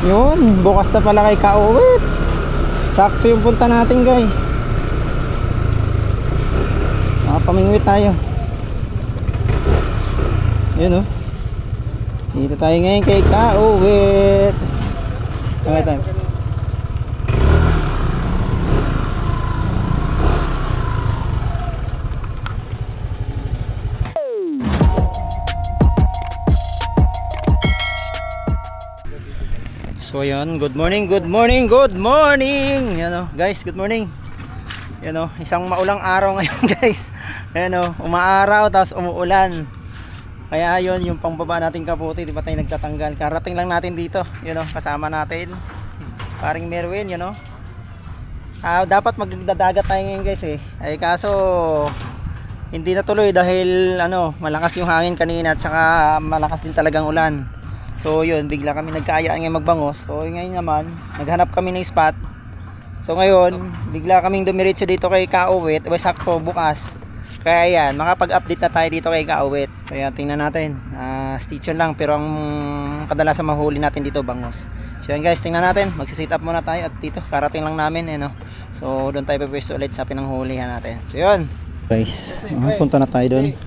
Yun, bukas na pala kay Kauwit. Sakto yung punta natin guys. Pamingwit tayo. Yun oh. Dito tayo ngayon kay Kauwit. Okay tayo. So yan, good morning. Yan o, guys, good morning. Yan o, isang maulang araw ngayon guys. Yan o, umaaraw tapos umuulan. Kaya yun, yung pangbaba nating kaputi, di ba tayo nagtatanggal. Karating lang natin dito, yun o, kasama natin paring Merwin, yun o. Dapat magdadagat tayo ngayon guys eh. Ay kaso hindi natuloy dahil ano, malakas yung hangin kanina at saka malakas din talagang ulan. So yun, bigla kami nagkaayaan ngayon magbangos. So ngayon naman, naghanap kami ng spot. So ngayon, bigla kaming dumiretso dito kay Kauwit. Sakto bukas. Kaya yan, makapag-update na tayo dito kay Kauwit. Kaya tingnan natin. Station lang, pero ang kadalasan mahuli natin dito bangos. So yan guys, tingnan natin. Magsisit up muna tayo at dito, karating lang namin. No? So doon tayo pupwesto ulit sa pinanghulihan natin. So yun. Guys, punta na tayo doon.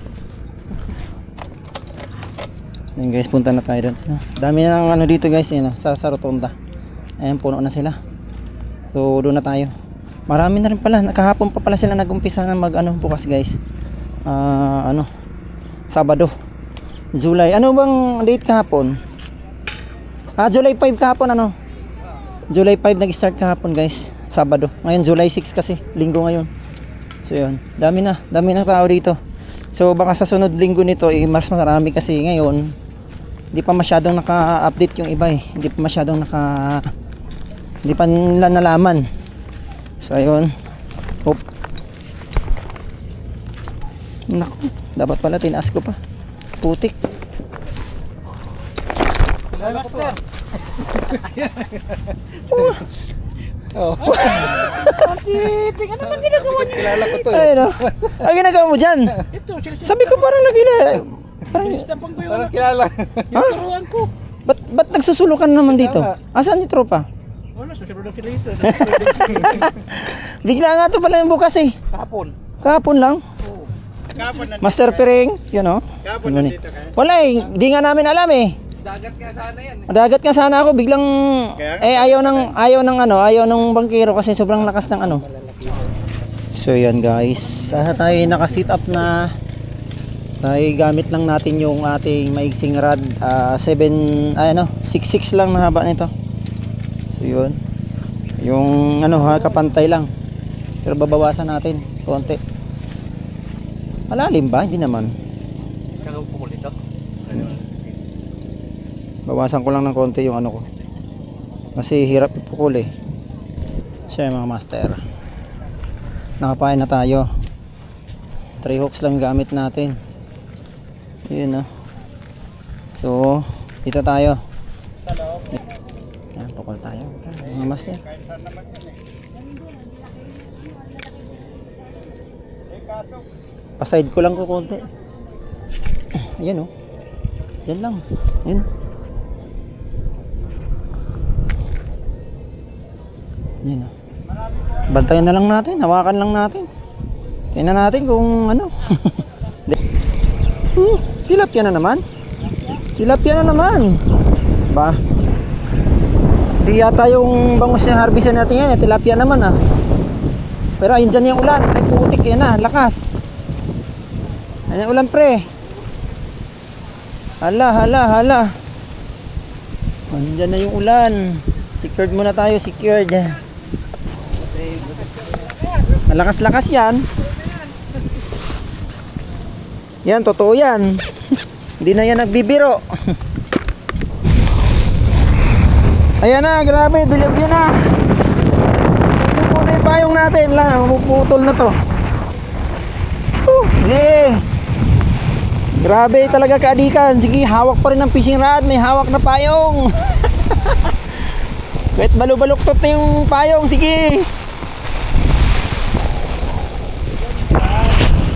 Ayan guys, punta na tayo doon. Dami na ng ano dito guys, sa rotonda. Ayan, puno na sila. So doon na tayo. Marami na rin pala. Kahapon pa pala sila nag-umpisa na bukas guys. Sabado. July. Ano bang date kahapon? July 5 kahapon July 5 nag-start kahapon guys. Sabado. Ngayon July 6 kasi, linggo ngayon. So yun. Dami na tao dito. So baka sa sunod linggo nito mas marami kasi ngayon hindi pa masyadong naka-update yung iba eh. Hindi pa nila nalaman. So ayun. Hop. Naku, dapat pala tinaas ko pa. Putik. Oh. Putik, ano man ginagawa niyo? Kilala ko to. Ayun oh. Ang ginagawa mo dyan? Sabi ko parang parang kilala. Yung turuan ko. Ba't nagsusulukan naman dito? Asan yung tropa? Wala, susunod na sila ito. Bigla nga to pala yung bukas eh. Kahapon lang? Oo. Master Piring, yun o. Kahapon nandito kayo? Wala eh, di nga namin alam eh. Dagat nga sana yan. Dagat nga sana ako, biglang ayaw ng bangkero kasi sobrang lakas ng ano. So yan guys, tayo naka-sit up na. Tayo gamit lang natin yung ating maigsing rod, 6'6" lang na haba nito. So yun. Yung kapantay lang. Pero babawasan natin konti. Malalim ba? Hindi naman. Kakapukul ito. Bawasan ko lang ng konti yung ko. Kasi hirap ipukul eh. Siya mga master. Nakapain na tayo. 3 hooks lang gamit natin. Yun So, dito tayo. Yan, pukul tayo. Mga master. Paside ko lang ko konti. Ayan Yan lang. Yan. Yan Bantayan na lang natin. Hawakan lang natin. Tingnan natin kung tilapia na naman. Ba? Di yata yung bangus na harvestan natin yan. Tilapia naman Pero ayun dyan yung ulan. Ay putik yan lakas. Ayan yung ulan pre. Hala. Andyan na yung ulan. Secured muna tayo, secured. Malakas-lakas yan. Yan, totoo yan. Hindi na yan nagbibiro. Ayan na, grabe, bilog yun na. Yung muna yung payong natin lang, mapuputol na to. Grabe talaga kaadikan. Sige, hawak pa rin ng fishing rod, may hawak na payong. Kahit balubaluktot na yung payong, sige.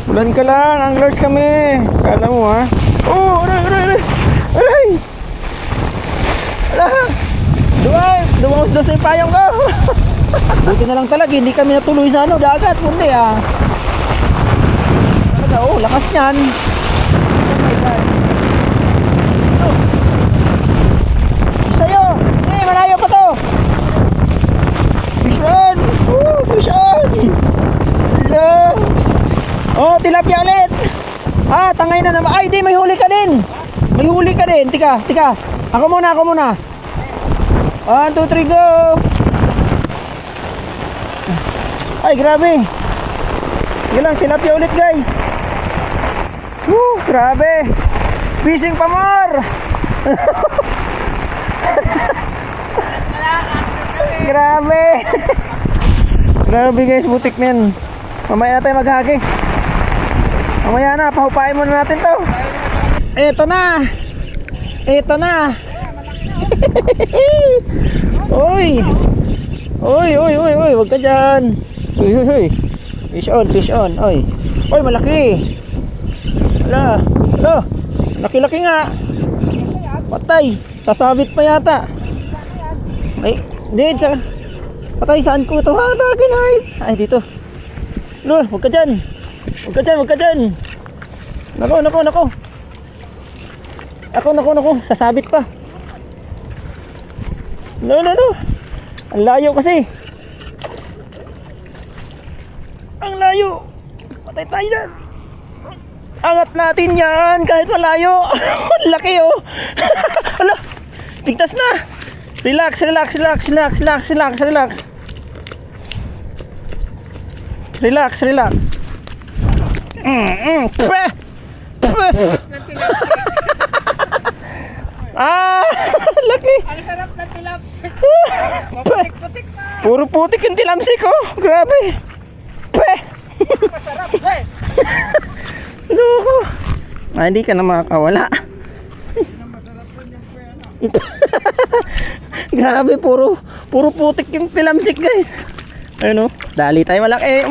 Ulan ka lang, anglers kami. Kala mo aray. Ala, dos na yung payong ko. Buti na lang talaga, hindi kami natuloy sa ano, dagat. Kundi talaga, lakas niyan. Oh my God. Ito. Sa'yo. Malayo pa to. Fish on. Fish on. Hello. Oh, tilapia ulit. Tangay na naman. Ay, di, may huli ka din. May huli ka din. Tika. Ako muna. 1, 2, 3, go. Ay, grabe. Sige lang, tilapia ulit, guys. Grabe. Fishing pa more. Grabe. Grabe, guys, butik na yan. Mamaya na tayo maghagis. Mamaya na, pahupain muna natin to. Ito na. Uy, wag ka dyan. Uy. Fish on. Uy, malaki. Wala. Ito, laki-laki nga. Patay, sasabit pa yata. Ay, dito. Patay, saan ko ito? Ay, dito. Lo, wag ka dyan. Nako. Ako, sasabit pa. No. Ang layo kasi. Ang layo. Patay tayo dyan. Angat natin yan kahit malayo. Laki oh. Ala, tigtas na. Relax. Laki. Ang sarap ng tilapsik. Maputik-putik pa. Puro putik yung tilamsik oh. Grabe. Masarap, Loko. Hindi ka na makakawala. Grabe, puro putik yung tilamsik, guys. Ano? Dali tayo malaki.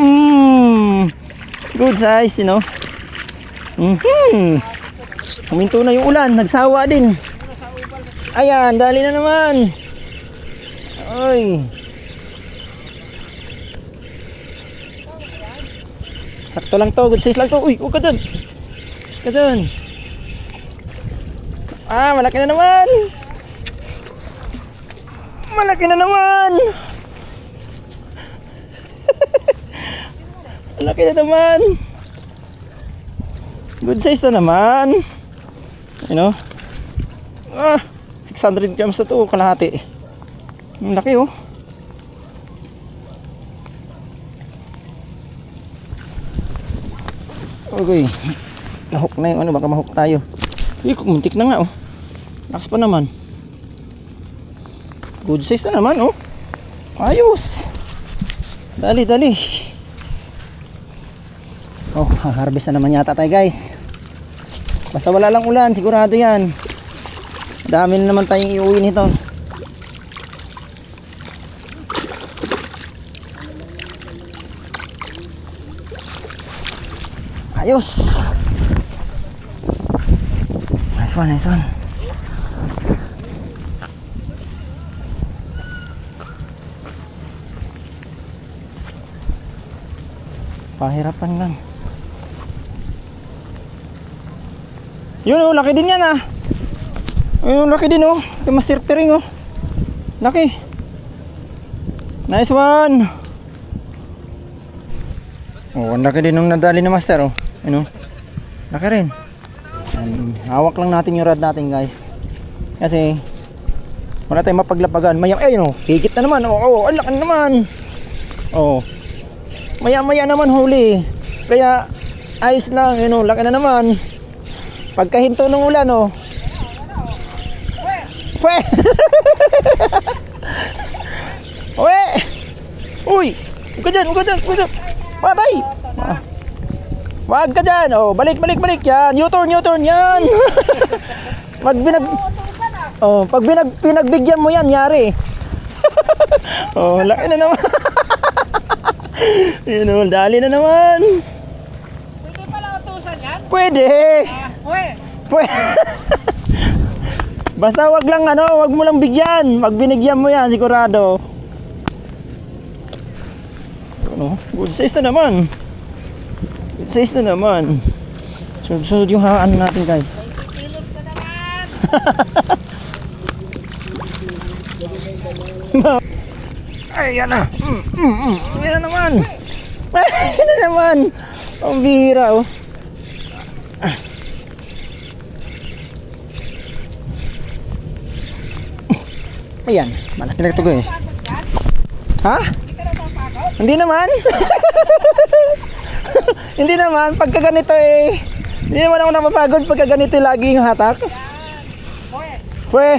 Good size, you know. Huminto na yung ulan, nagsawa din. Ayan, dali na naman. Ay. Sakto lang to, good size lang to. Uy, huwag ka dun. Malaki na naman. Malaki na naman. Good size na naman. You know? 600 grams na to, kalahati. Ang laki oh. Okay. Nahook na yung baka mahook tayo. Muntik na nga oh. Lakas pa naman. Good size na naman oh. Ayos. Dali. Oh, harvest na naman yata tayo, guys. Basta wala lang ulan, sigurado yan. Dami na naman tayong iuwi nito. Ayos. Nice one. Pahirapan lang. Yun oh, laki din yan ah. Ayun, laki din oh. Kay Master Pering oh. Laki. Nice one. Oh, ang laki din nung nadali na Master oh. Ano? Laki rin. Hawak lang natin yung rod natin, guys. Kasi wala tayong mapaglapagan. Ayun oh, higit na naman. Oh, ang laki naman. Oh. Maya naman huli. Kaya ayos lang, yun oh, laki na naman. Pagkahinto ng ulan oh. Pwe. Uy, huwag ka dyan. Patay. Wag ka dyan. Oh, balik yan. U-turn yan. Pag pinagbigyan mo yan, yari. Oh, laki na naman. Yun oh, dali na naman. Pwede pala utusan yan? Pwede. Pwede. Basta wag lang wag mo lang bigyan. Pag binigyan mo yan, sigurado. Good size na naman. Good size na naman. Sunod yung ano natin, guys. 20 kilos na naman. Ay, yan na. Yan na naman. Yan na naman. Ang bihira, oh. Ayan, malaki na ito, guys. Ha? Hindi naman. Hindi naman. Pagka ganito hindi naman ako napapagod pagka ganito lagi yung hatak. Pwe.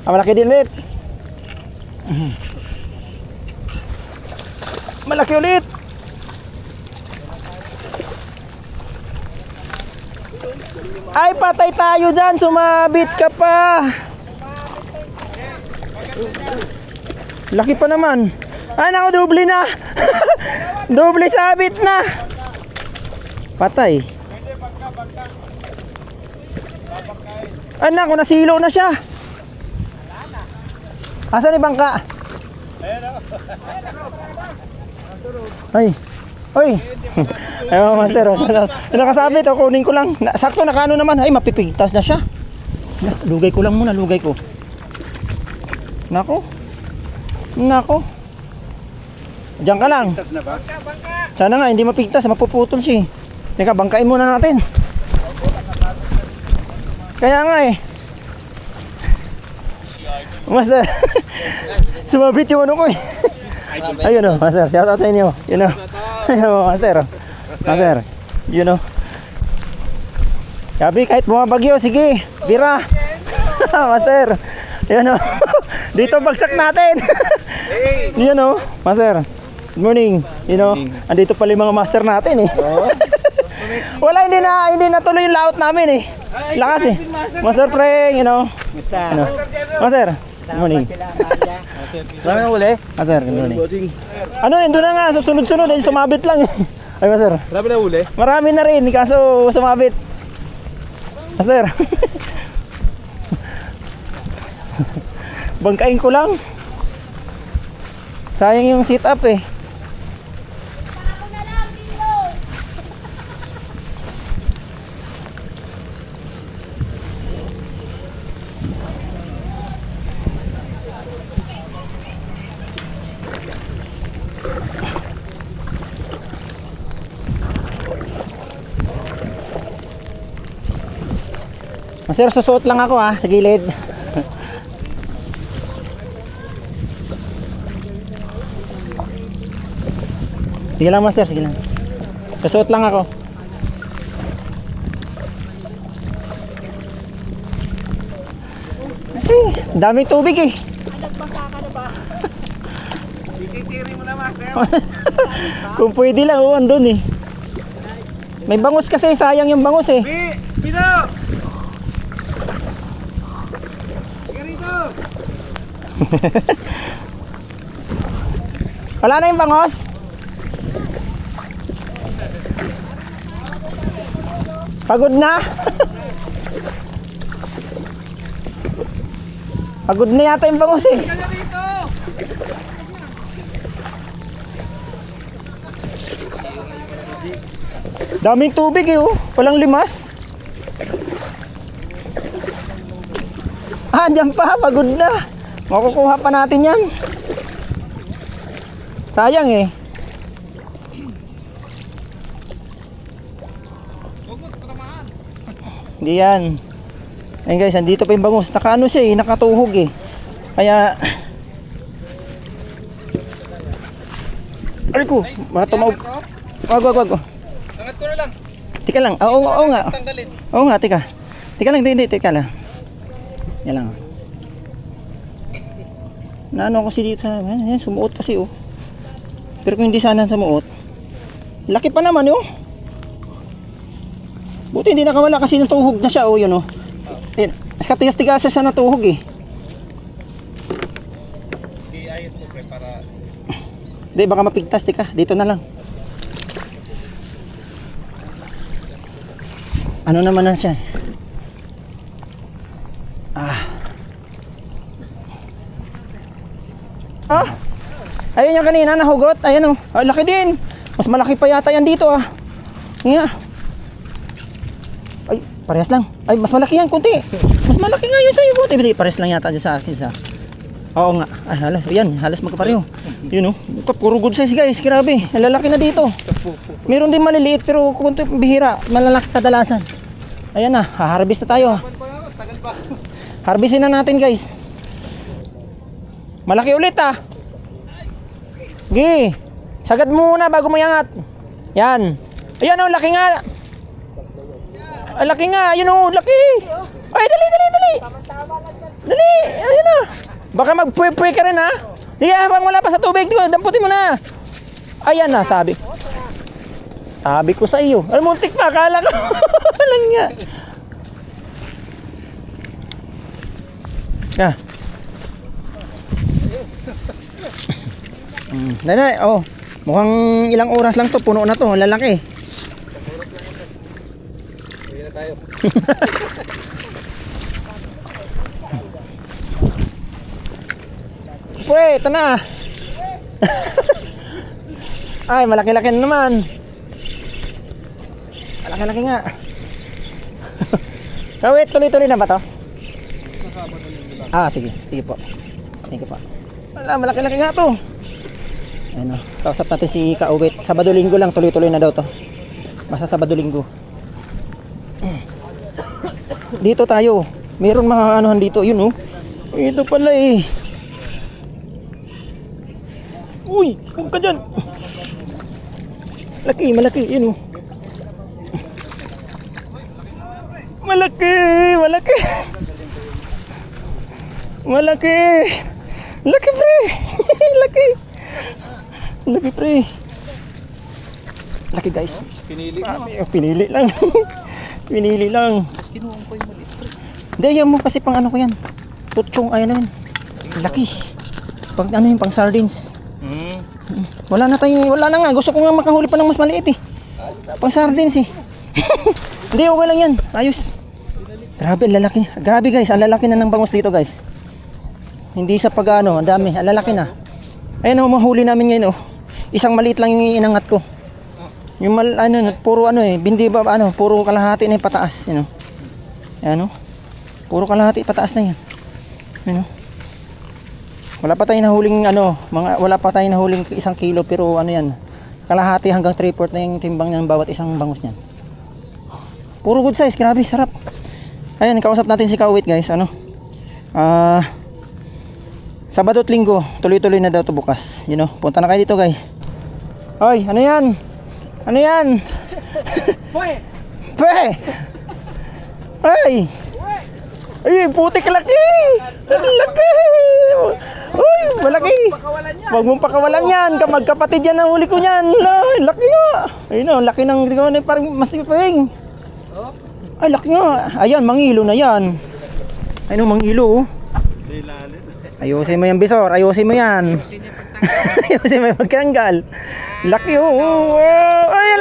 Malaki din ulit. Malaki ulit. Ay, patay tayo dyan. Sumabit ka pa. Laki pa naman. Ay, naku, doble na. Doble sabit na. Patay. Ay, naku, nasilo na siya. Asan yung bangka? Ay. Oy. Ayun, master. Nakasabit, kunin ko lang. Sakto, nakaano naman. Ay, mapipigtas na siya. Lugay ko lang muna, lugay ko. Nako. Nako. Diyan ka lang. Sana nga, hindi mapigtas. Mapuputol siya. Teka, bangkain muna natin. Kaya nga Master. Sumabit yung ano ko Ayun o, master. Shout out sa inyo. Yun o. Ayun o, master. Master. Yun o. Sabi, kahit bumabagyo, sige. Bira. Master. Yun o. Dito bagsak natin. Yun o, master. Good morning. You know, andito pala yung mga master natin Wala, hindi na tuloy yung layout namin Lakas Master Preng, Master, good morning. Marami na uli? Master, good morning. Ano, yun doon na nga, sunod-sunod, sumabit lang Ay, master. Marami na uli? Marami na rin, kaso sumabit. Master. Bangkain ko lang. Sayang yung sit up Master, susuot lang ako sa gilid. Sige lang, master, sige lang. Susuot lang ako. Daming tubig Nagbangka ka na ba? Isisiri mo na, master. Kung pwede lang, andun May bangus kasi, sayang yung bangus Pino! Wala na yung bangos? Pagod na? Pagod na yata yung bangos Daming tubig walang limas. Diyan pa, pagod na. Makukuha pa natin yan. Sayang Hindi yan. Ayun guys, andito pa yung bangus. Nakaano siya nakatuhog Kaya Aray ko, baka tumaog. Wag. Angat ko na lang. Tika lang. Oo nga. Tanggalin. Oo nga, tika. Tika lang, hindi, tika lang. Yan lang. Naano kasi dito sa, yan, sumuot kasi Pero kung hindi sana sumuot, laki pa naman Buti hindi nakawala kasi natuhog na siya yun Yan, katigas-tigas siya natuhog I-ayos mo para Hindi, baka mapigtas, tika. Dito na lang. Ano naman na siya? Ha? Ayun yung kanina nahugot. Ayan oh. Ay, laki din. Mas malaki pa yata yan dito ah. Nga. Ay, parehas lang. Ay, mas malaki yan, kunti. Mas malaki nga yun sa'yo, kunti. Hindi, parehas lang yata dyan sa akin sa. Oo nga. Ay, halos, yan, halos magkapareho. Yun oh. Puro good size guys, grabe. Lalaki na dito. Meron din maliliit pero kunti bihira. Malalaki kadalasan. Ayan na, haharvest na tayo. Tagal pa. Harvestin na natin guys. Malaki ulit ah. Gi, sagad muna bago mo iangat. Yan. Ayan oh, laki nga. Ay, laki nga, ayun oh, laki. Ay, dali. Dali, ayun na. Baka magpuy-puy ka rin ha. Sige, habang wala pa sa tubig, damputin mo na. Ayan na, sabi. Sabi ko sa iyo. Ay, muntik pa, akala ko. Alam nga. Ah. Nanay, oh. Mukhang ilang oras lang to, puno na to, lalaki. Uwi na tayo. Pwe, ito na. Ay, malaki-laki na naman. Malaki-laki nga. Kawit, tuloy-tuloy na ba to? Ah, sige. Sige po. Thank you po. Wala, malaki-laki nga to. Ayun o. Kausap natin si Kauwit. Sabado-linggo lang, tuloy-tuloy na daw to. Basta Sabado-linggo. Dito tayo. Meron mga anuhan dito. Yun o. Ito pala eh. Uy, huwag ka dyan. Malaki. Yun o. Malaki. Laki pre. Laki pre. Laki guys. Pinili mo. Pinili lang. Pinili lang. Kinuha ko yung maliit. Hindi, yan mo kasi pang ano ko yan. Tutchong ay na yun. Laki. Pang ano yun, pang sardines. Wala na nga. Gusto ko nga makahuli pa ng mas maliit eh. Pang sardines eh. Hindi, okay lang yan. Ayos. Grabe, ang lalaki. Grabe guys, ang lalaki na ng bangus dito guys. Hindi sa pag-ano, ang dami. Ang lalaki na. Ayan o, mahuli namin ngayon o. Isang maliit lang yung inangat ko. Yung puro ano eh, bindi ba ano, puro kalahati na yung pataas. Yun o. Ayan o. Puro kalahati pataas na yan. Yun o. Wala pa tayong nahuling ano, wala pa tayong nahuling 1 kilo pero ano yan. Kalahati hanggang 3/4 na yung timbang ng bawat isang bangus niyan. Puro good size, grabe, sarap. Ayan, kausap natin si Kauwit guys, ano. Sabado at Linggo, tuloy-tuloy na daw to bukas. You know, punta na kayo dito guys. Hoy, ano yan? Ano yan? Pwe! Pe! Ay! Ay, putik laki! Laki! Uy, malaki! Pakawalan niya. Huwag mong pakawalan yan. Magkapatid yan ang huli ko niyan. Laki nga. Ayun o, laki ng parang mas ipaling. Ay, laki nga. Ayan, mangilo na yan. Ayun o, mangilo o. Ayusin mo yan, Bisor. Ayusin mo yan. Ayusin mo yung pagkanggal. Laki o. Ay, ay!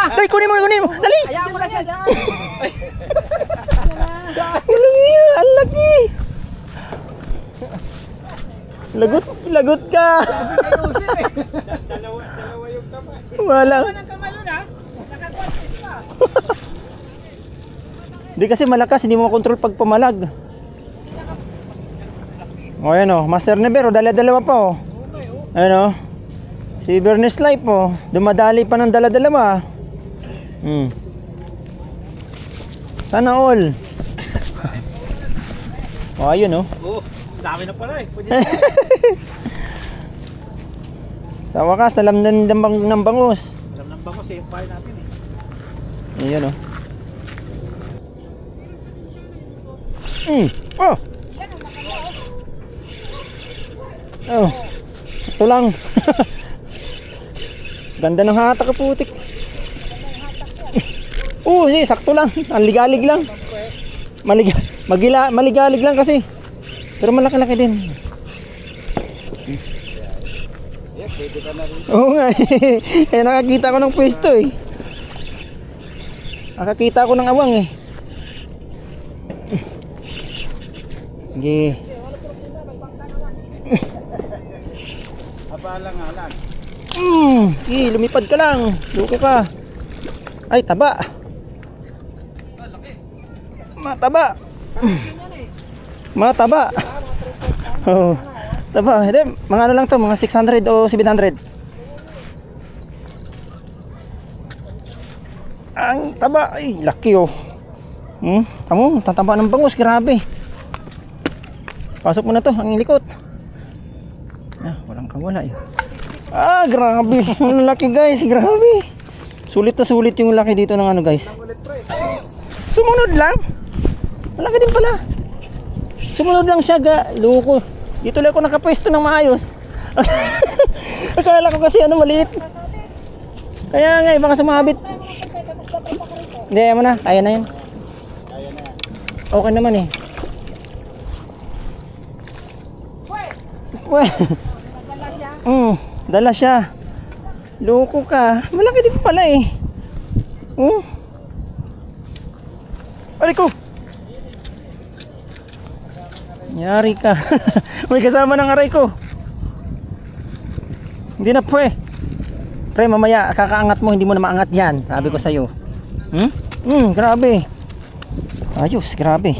Ay, kunin mo. Dali! Ayaw mo na siya dyan. Ang laki! Lagot ka! Dalawa yung kamay. Wala. Ang kamay yun ha? Nakakontis pa. Hindi kasi malakas, hindi mo makontrol pag pumalag. O yan o, Master Never o, dala-dalawa pa o. Ayan o. Si Bernes Life o, dumadali pa ng dala-dalawa. Sana all. O ayun o. Oo, dami na pala eh. Sa wakas, nalamnan ng bangus. Alam ng bango sa fire natin eh. Ayan o. Oh! Oh! Ito lang. Ganda ng hatak, putik. Hindi, sakto lang. Ang ligalig lang. Maligalig lang kasi. Pero malaki-laki din. Pwede ka na rin. Oo nga. Nakakita ko ng pwesto eh. Nakakita ako ng awang eh. Sige. Abala nga lang. Lumipad ka lang. Luko ka. Ay, taba. Mataba. Mataba. Oh, taba. Hindi, mga ano lang to, mga 600 o 700. Ang taba. Ay, laki oh. Tamo, tataba ng bangus, grabe. Pasok mo na to, ang likot. Walang kawala eh. Grabe. Ang laki guys, grabe. Sulit na sulit yung laki dito ng ano guys. Sumunod lang. Malaki din pala. Sumunod lang siya loko. Dito lang ako nakapwesto ng maayos. Akala ko kasi ano maliit. Kaya nga, baka sumabit. Hindi, ayaw mo na. Kaya na yun. Okay naman eh. Dala siya. Loko ka. Malaki din pala eh. Aray ko. Yari ka. May kasama ng aray ko. Hindi na pre. Pre, mamaya kakaangat mo, hindi mo na maangat yan. Sabi ko sa'yo. Grabe. Ayos, grabe.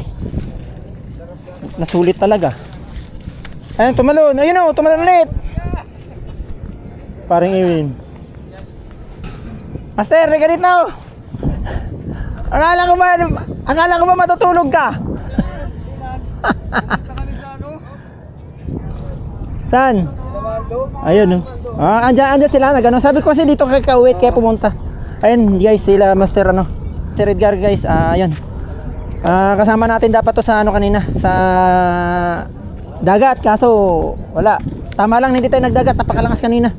Nasulit talaga. Ayun, tumalon. Ayun o, tumalon ulit. Paring Iwin. Master, regalit na o. Akala ko ba matutulog ka? Saan? Ayun o. Andyan sila. Sabi ko kasi dito kakauwit kaya pumunta. Ayun guys, sila Master ano. Sir Edgar guys, ayun. Kasama natin dapat to sa ano kanina, sa dagat, kaso wala. Tama lang, hindi tayo nagdagat, napakalakas kanina.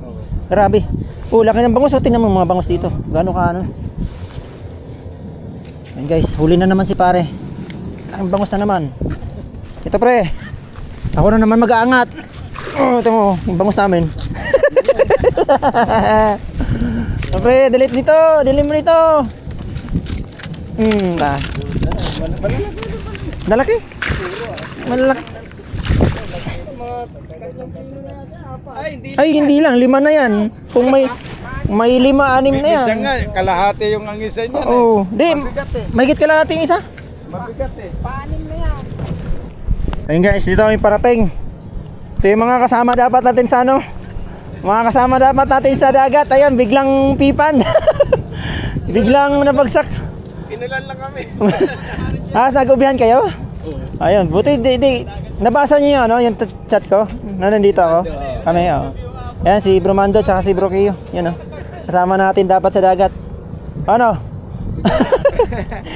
Grabe. Laki ng bangus. Tingnan mo mga bangus dito. Gaano ka ano. Ayan guys, huli na naman si pare. Ang bangus na naman. Ito pre. Ako na naman mag-aangat. Ito mo, yung bangus namin. Pre, delete dito. Delete mo dito. Malaki. Malaki. Ay, hindi lang. 5 na yan. Kung may 5, 6 na yan. Minsan nga, kalahati yung ang isa niyan. Oo. Di, mahigit kalahati yung isa. Mabigat eh. Ayun guys, dito kami parating. Ito yung mga kasama dapat natin sa ano. Mga kasama dapat natin sa dagat. Ayun, biglang pipan. Biglang nabagsak. Kinulan lang kami. Nagubihan kayo? Ayun, buti di nabasa niyo yun, ano, yung chat ko. Nandito ako. Kami, Ayan, si Bro Mando at si Bro Kio. Yan, kasama natin dapat sa dagat. Ano?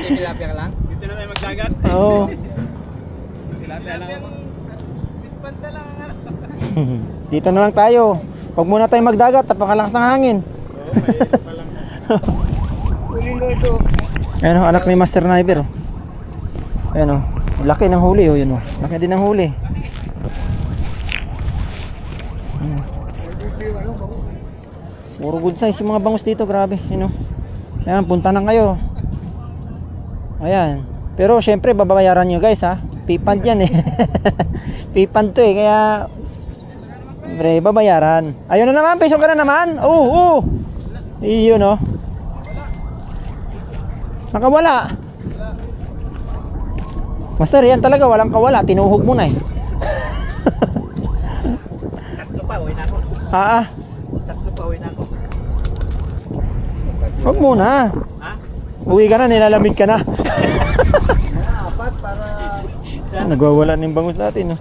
Tilapia ka lang? Dito na tayo magdagat? Oo. Tilapia lang. Bispanda lang ang ano. Dito na lang tayo. Huwag muna tayo magdagat, napakalakas ng hangin. Oo, mahirap pa lang. Huling ko ito. Ayan anak ni Master Sniper. Ayan laki ng huli yun laki din ng huli. Puro good size yung mga bangus dito, grabe. Ayan, punta na kayo. Ayan. Pero syempre babayaran nyo guys ha. Pipand yan eh. Pipand to eh, kaya pre, babayaran. Ayun na naman, peso ka na naman. Iyon nakawala. Master, yan talaga walang kawala, tinuhog mo na eh. Tatlo pa, uwi na ako. Tatlo pa, uwi na ako. Huwag muna. Ha? Uwi ka na, nilalamig ka na. Apat para... Nagwawala ng bangus natin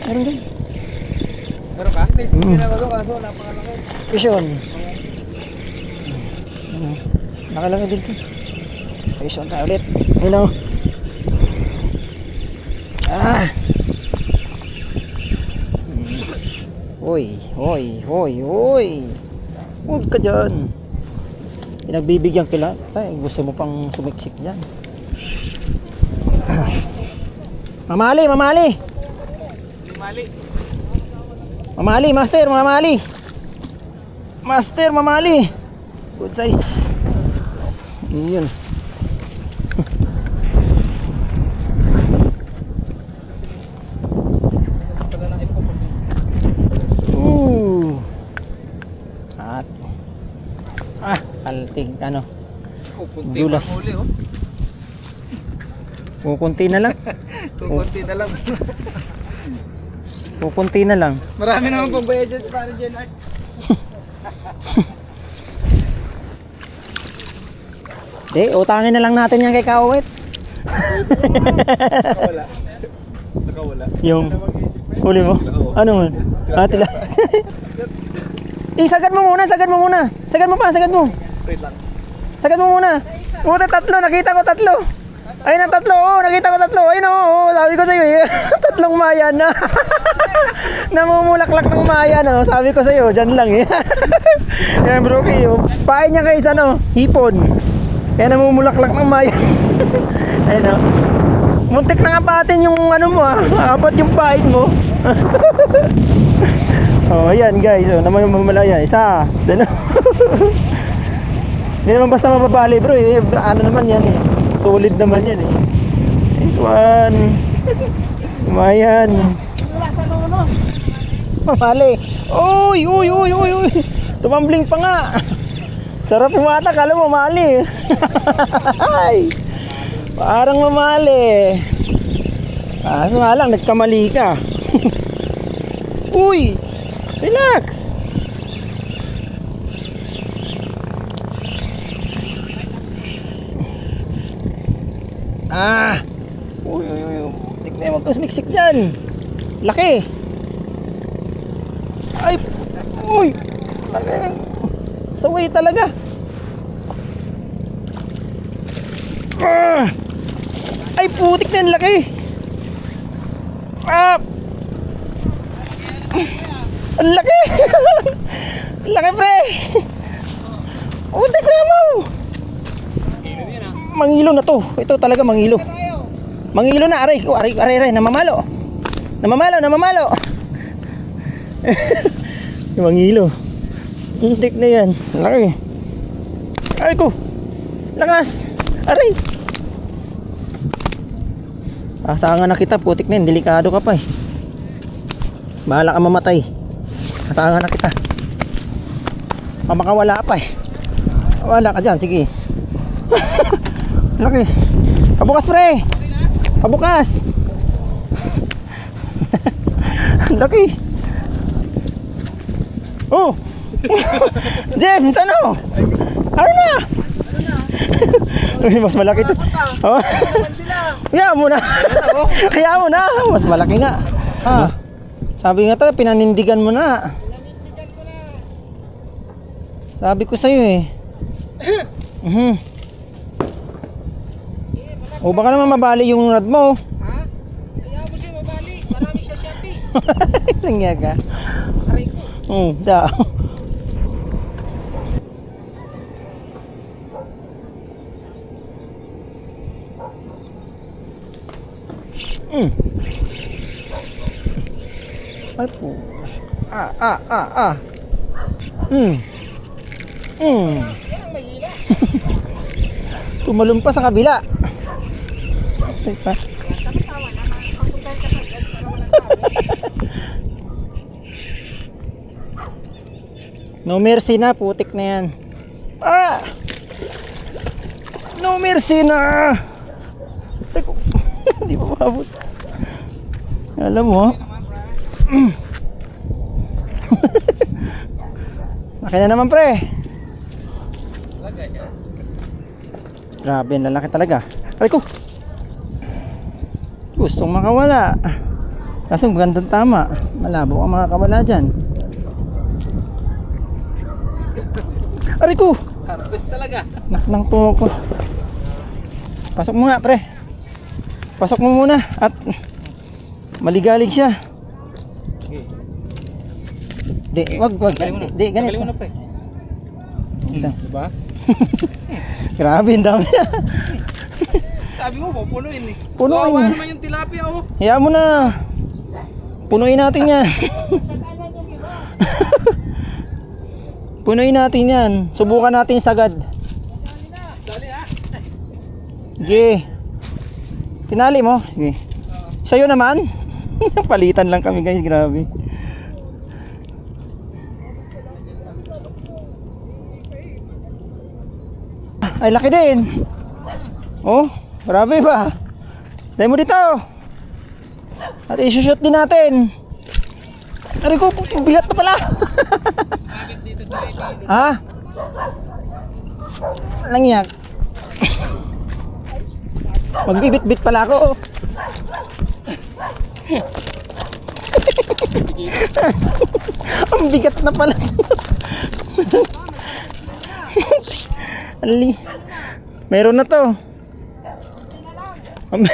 Meron din. Meron ka? May pinagawa ko kaso napakalaki. Vision. Nakalaki din to. Vision tayo ulit. Hoy. Huwag ka dyan. Pinagbibigyan kila. Gusto mo pang sumiksik dyan. Mamali. Master, mamali. Good size. Iyon. At alting ano. Kukunti Dulas. pang huli, oh. Kukunti na lang. Kukunti na lang. Kukunti na lang. Marami naman pang bayad dyan para dyan, Art. Utangin na lang natin yan kay Kawit. Nakawala. Nakawala. Yung huli mo? Ano man? Tila. Sagad mo muna, sagad mo muna. Sagad mo pa, sagad mo. Wait lang. Sagad mo muna. Puta, tatlo, nakita ko tatlo. Ayun ang tatlo, nakita ko tatlo. Ayun sabi ko sa'yo eh. Tatlong mayan na. Namumulaklak ng mayan, sabi ko sa'yo, dyan lang eh. Yan bro, kayo. Pain niya kayo sa hipon. Kaya namumulaklak ng mayan. Ayun muntik na apatin yung mo apat yung pain mo. Ayan guys, naman yung mamalaya. Isa, dalawa. Hindi naman basta mapapali bro eh. Ano naman yan eh. Solid naman yan eh. One. Mayan. Mamali. Uy. Tumambling pa nga. Sarap yung mata, kala mo mamali. Ay. Parang mamali. Kaso nga lang, nagkamali ka. Uy. Relax. Uy. Tignan mo, magkusmiksik dyan. Laki. Ay. Uy. Saway talaga. Ay, putik na yan, laki. Ang laki. Laki pre. Putik na mo. Mangilo na to. Ito talaga mangilo. Mangilo na, aray. Aray, namamalo. Mangilo. Putik na yan. Laki. Ay ko. Lakas. Aray. Asahan na kita, putik na yan. Delikado ka pa eh. Bahala ka mamatay. Asahan na kita. Makawala pa eh. Wala ka dyan, sige. Laki. Pabukas pre. Pabukas. Laki. Oh. James, ano? Ano na? Mas malaki to. Oh. Kaya mo na. Mas malaki nga. Sabi nga tayo, pinanindigan mo na. Sabi ko sa'yo eh. O baka naman mabali yung rod mo. Ha? Kaya mo siya mabali. Marami siya Shopee. Tangya ka. Aray ko. Da. Ay po. Yan ang mahila. Tumalon pa sa kabila. Teka. Tama-tama na. Pagpuntahan ka sa agad para walang sabi. No mercy na, putik na yan. No mercy na. Teko. Hindi pa maabot. Alam mo, laki na naman pre. Grabe, ang lalaki talaga. Aray ko. Gustong makawala. Kaso gandang tama. Malabo ang makakawala dyan. Aray ko. Harvest talaga. Naknang to ko. Pasok mo nga pre. Pasok mo muna at maligalig siya. Wag. Di, ganito. Galing mo na pre. Ito. Diba? Grabe, ang dami. Sabi mo, pupunuin eh. Punuin. Kawawa naman yung tilapia oh. Hayaan mo na. Punuin natin yan. Punuin natin yan. Subukan natin sagad. Dali na. Sige. Tinali mo? Sige. Sa'yo naman? Palitan lang kami guys, grabe. Ay, laki din. Oh, grabe ba? Dahil mo dito. At isushoot din natin. Aray ko, bigat na pala. Ha? Langyak. Magbibit-bit pala ako. Ang bigat na pala. Ali. Meron na to. Ang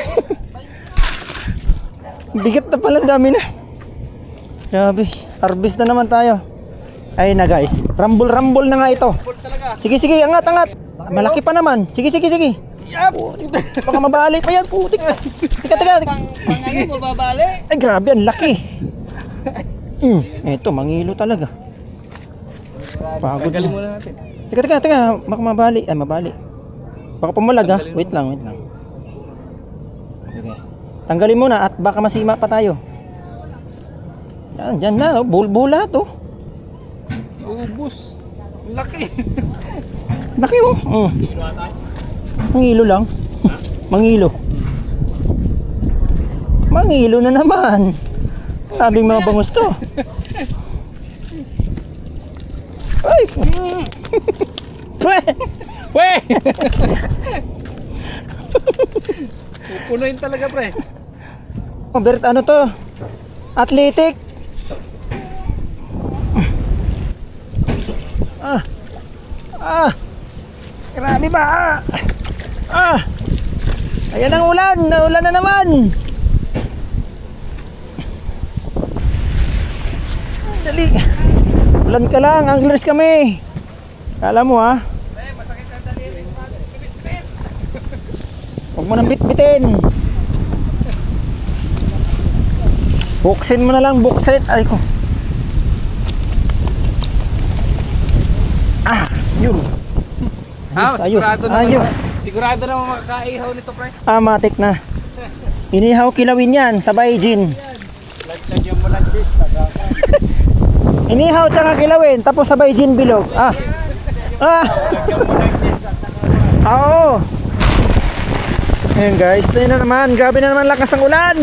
bigat na pala, dami na. Grabe, harvest na naman tayo. Ayun na guys, rumble na nga ito. Sige, angat. Malaki pa naman. Sige. Baka mabali pa yan, putik. Teka. Pangalan mo babali? Ay, grabe, ang laki. Eto, mangilo talaga. Pagod Galing na. muna natin. Teka, baka mabali. Ay, mabali. Baka pumalag ha. Wait lang. Okay. Tanggalin muna at baka masima pa tayo. Yan, dyan na. Oh. Bula to. Ubus. Laki. Laki oh. Mangilo lang. Mangilo na naman. Sabing mga bangus to. Ay! Weh! Pupunuin talaga pre. Bert, ano to? Athletic. Grabe ba? Ayan ang ulan. Naulan na naman. Dali. Ulan ka lang. Anglers kami. Kala mo ha? Masakit ang daliri. Bit. Huwag mo nang bitbitin. Buksin mo na lang. Buksit. Ay ko. Yun. Ayos. Sigurado na makakaihaw nito pre. Matik na. Inihaw kilawin yan. Sabay gin. Lagyan mo lang this. Inihaw tsaka kilawin. Tapos sabay gin bilog. Oo. Ayan guys. Ayun na naman. Grabe na naman lakas ng ulan.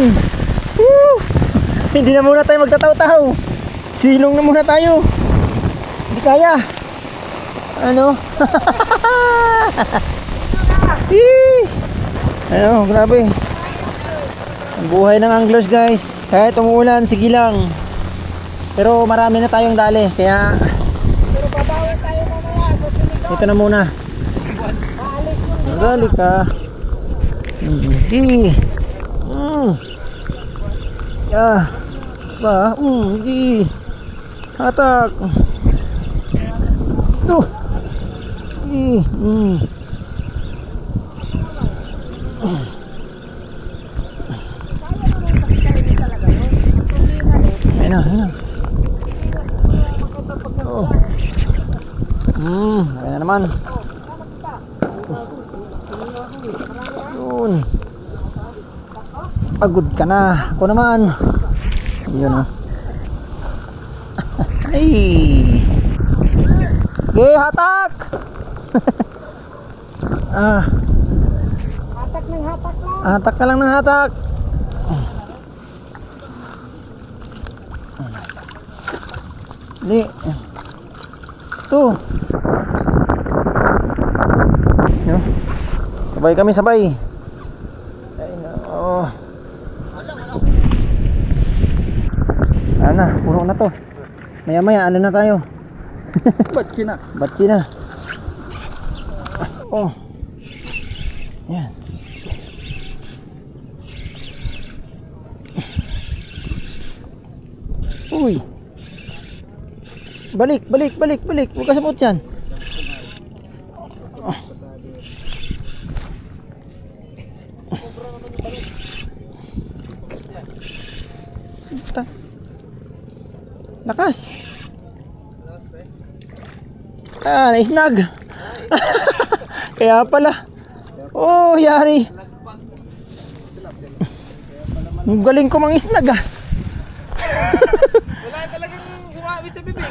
Woo! Hindi na muna tayo magtataw-taw. Silong na muna tayo. Hindi kaya. Ano? Ano, grabe. Ang buhay ng anglers guys. Kahit umuulan, sige lang. Pero marami na tayong dali. Kaya Pero babawi tayo mamaya sa sinigaw. ito na muna. Aalis yung Dali ka. Hindi. Hindi. Hatak. Ayun na. Ayun na naman. Yun. Pagod ka na. Ako naman. Yun o. Ay. Hatak. hatak ng hatak lang. Hatak ka lang ng hatak. Di. Ito. Yo. Sabay kami sabay. Ay no. Ana, puno na to. Maya ano na tayo. Batsi na. Oh. Yan. Uy. Balik. Huwag ka samot yan. Lakas. Naisnag. Kaya pala. Oh, yari. Ang galing ko mang isnag ah. Wala talagang sumabit sa bibig.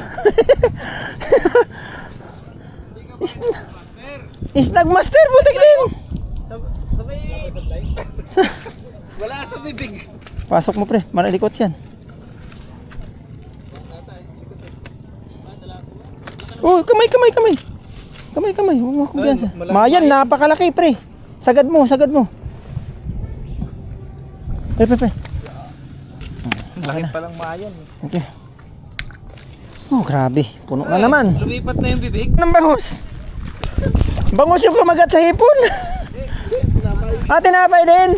Isnag master, butik din. Sabay. Wala sa bibig. Pasok mo pre, malalikot yan. Oh, kamay. Kamay. Huwag mo kumbiyansa. Mayan, napakalaki pre. Sagad mo. Pre. Laki palang mayan. Okay. Oh, grabe. Puno na naman. Lumipat na yung bibig. Anong bangus? Bangus yung kumagat sa hipon. Tinapay din.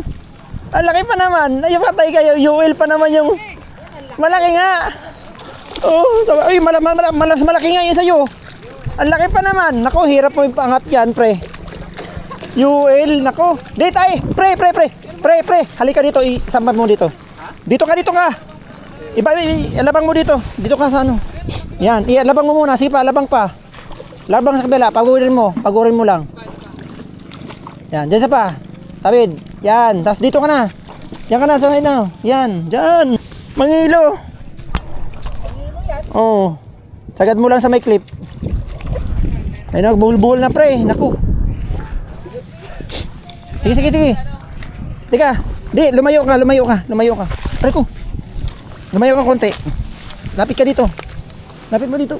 Ang laki pa naman. Ay, patay kayo. Yuil pa naman yung... Malaki nga. Oh, uy, malaki nga yun sa'yo. Ang laki pa naman. Nako, hirap mo yung pangat yan, pre. Yuil, nako. Dito ay, pre. Halika dito, isampan mo dito. Dito ka. Ilabang mo dito. Dito ka sa ano. Yan, ilabang mo muna. Sige pa, labang pa. Labang sa kabila, pagurin mo lang. Yan, dyan sa pa. Tawid. Yan, tapos dito ka na. Yan ka na, sa na. Yan, dyan. Mangilo. Oh. Sagad mo lang sa may clip. Ay, nagbuhol-buhol na pre. Naku. Sige. Teka. Di, lumayo ka. Aray ko. Lumayo ka konti. Lapit ka dito. Lapit mo dito.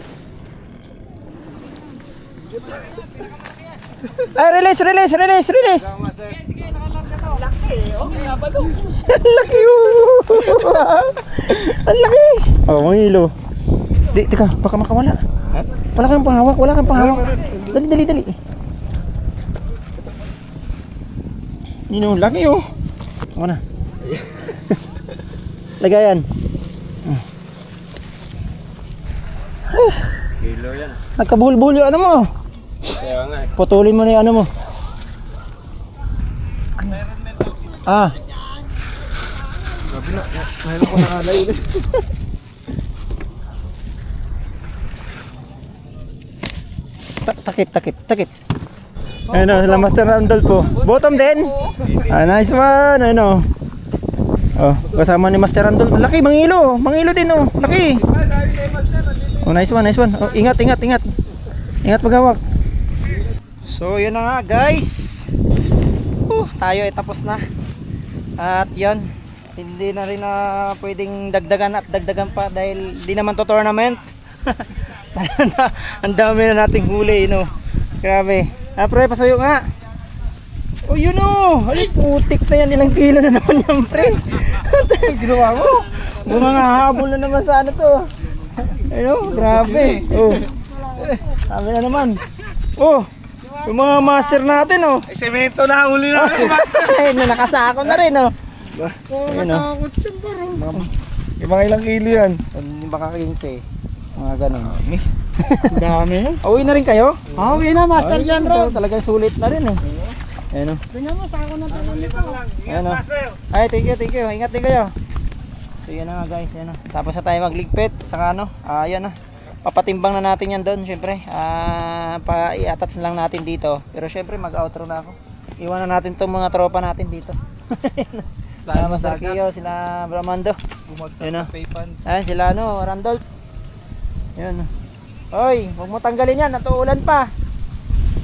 Ay, release. Ang laki Ang laki. Oh, mangilo. Di, teka, baka makawala. Wala kang panghawak. Dali. Nino, laki oh. Ako na. Lagayan. Kilo yan. Nagkabuhol-buhol yung ano mo. Kaya nga eh. Putulin mo na yung ano mo. Mayroon ko nakalay ulit. Takip. Ayun o, sila Master Randolph po. Bottom din. Nice one. Ayun o. Oh, kasama ni Master Randolph. Laki, mangilo din o. Laki. Oh, nice one. Oh, ingat. Ingat paghawak. So, yun na nga guys. Tayo ay tapos na. At yun, hindi na rin na pwedeng dagdagan pa dahil di naman to tournament. Ang dami na nating huli, no. Grabe. Pre, pasuyo nga. Oh, yun o. Ay, putik na yan. Ilang kilo na naman yan, pre. Ginawa mo. Mga habol na naman sa ano to. Ayun, grabe. Oh. Sabi na naman. Oh, yung mga master natin, oh. Ay, semento na huli na yung master. Ayun, nakasako na rin, oh. Ayun, oh. Yung mga ilang kilo yan. Baka 15. Mga ganun. Dami. Uwi na rin kayo? Uwi na, master yan, bro. Talagang sulit na rin, eh. Ayun, oh. Tingnan mo, sako na tayo nito. Ayun, oh. Ay, thank you. Ingat din kayo. So, yan na nga, guys. Yan, oh. Tapos na tayo magligpit. Saka ano, yan na. Papatimbang na natin yan doon, syempre. I-attach na lang natin dito. Pero syempre, mag-outro na ako. Iwan na natin itong mga tropa natin dito. Sila Master Kio, sila Bramando. Ayun, oh. Ayun, sila ano, Randolph. Ayun. Oy, huwag mo tanggalin yan, natuulan pa.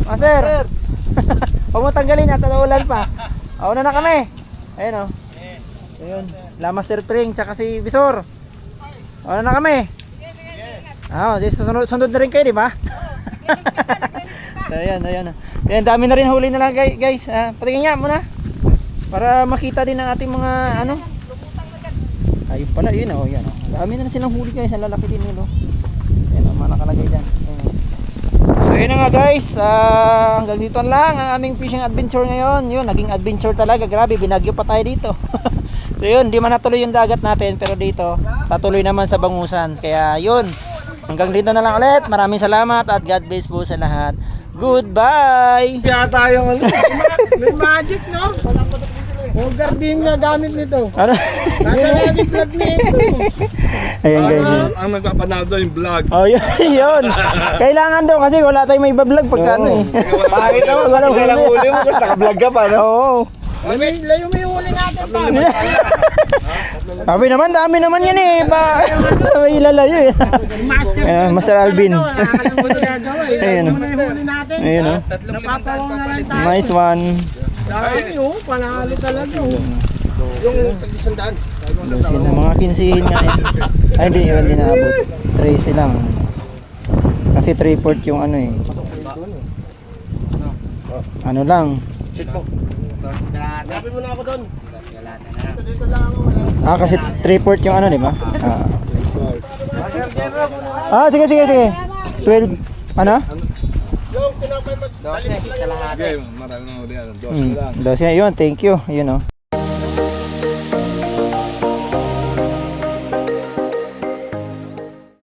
Master. Huwag mo tanggalin yan, natuulan pa. Auna na kami. Ayun, oh. Ayun, la Master Pring, tsaka si Visor. Auna na kami. Sunod na rin kayo, di ba? Ayan. Ayan, dami na rin huli na lang, guys. Patingin nga muna. Para makita din ang ating mga ano. Ayun pala, yun oh, yan oh. Dami na silang huli, guys. Ang lalaki din nilo. Ayan oh, mga nakalagay dyan. Ayan, oh. So yun na nga, guys. Hanggang dito lang ang aming fishing adventure ngayon. Yun, naging adventure talaga. Grabe, binagyo pa tayo dito. So yun, di man natuloy yung dagat natin. Pero dito, patuloy naman sa bangusan. Kaya yun, hanggang dito na lang ulit. Maraming salamat at God bless po sa lahat. Goodbye! Kaya tayo May magic, no? O gardenia gamit nito. Ano? Nakalagi vlog nito. Ayan guys. Ang nagpapanalo yung vlog. Oh, yun. Kailangan daw kasi wala tayong may bablog pagka ano eh. Bakit naman? Walang Isa lang huli mo, tapos naka-vlog ka pa, no? Oo. Layo mo yung huli natin pa. Sabi naman, dami naman yan eh. Sabay ilalayo eh. Master. Ayan, Master Alvin. Nakakalang mo nagagawa eh. Ayun. Layo mo na yung huli natin. Ayun oh. Napapawang na lang tayo. Nice one. Dami oh, panalo talaga oh. Yung tag-isandaan. Lusin na mga 15 nga eh. Ay hindi, yun din naabot. 13 lang. Kasi 3/4 yung ano eh. Ano lang. Sit mo. Lapit mo na ako doon. Kasi 3/4 yung ano, di ba? Sige. 12, ano? Yung tinapay mo. 12. Game, marami nang huli. 12 lang. 12, yun, thank you. Yun oh.